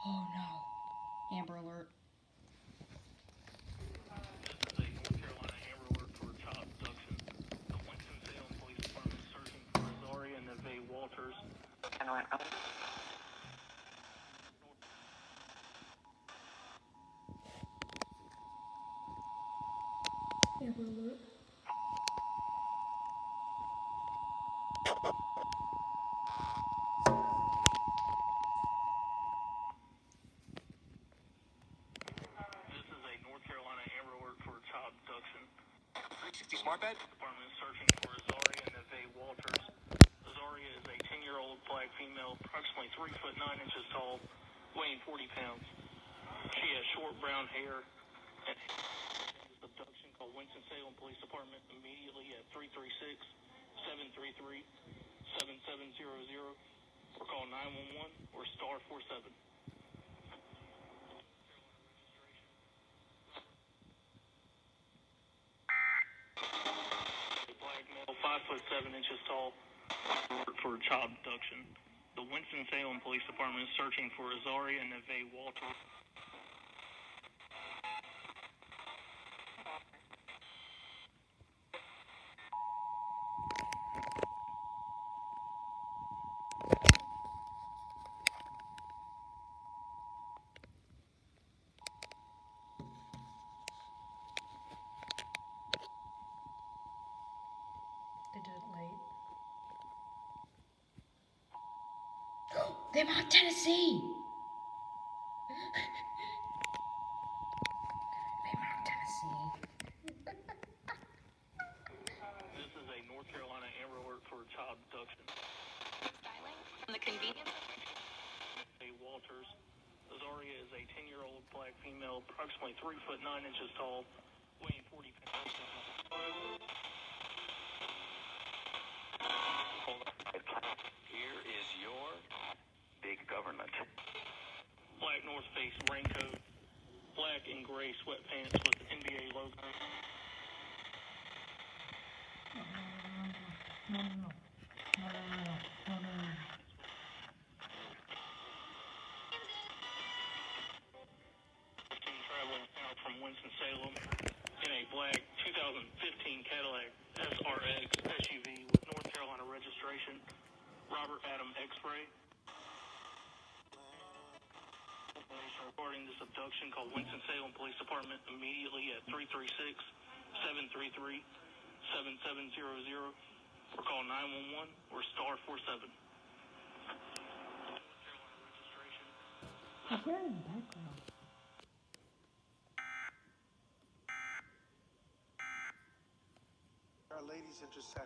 Oh no. Amber alert. This is a North Carolina Amber alert for child abduction. The Winston-Salem Police Department is searching for Azaria Neve Walters. Amber alert. This is a North Carolina Amber alert for child abduction. 360 smart bed. The department is searching for Azaria Neve Walters. Azaria is a 10-year-old black female, approximately 3 foot 9 inches tall, weighing 40 pounds. She has short brown hair and this abduction. Call Winston-Salem Police Department immediately at 336-733-7700 or call 911 or star 47. A black male, 5 foot 7 inches tall, for child abduction. The Winston-Salem Police Department is searching for Azaria Neve Walters. They did it late. They're out Tennessee. They're out Tennessee. This is a North Carolina Amber alert for child abduction. Styling on the convenience. A Walters. Azaria is a 10-year-old black female, approximately 3 foot 9 inches tall, weighing 40 pounds. Here is your big government. Black North Face raincoat, black and gray sweatpants with the NBA logo. No. Traveling out from Winston-Salem in a black 2015 Cadillac SRX SUV with North Carolina registration. Robert Adam X-Ray. Regarding this abduction, call Winston-Salem Police Department immediately at 336-733-7700 or call 911 or star 47. Who's there in the background? Our ladies' intercession.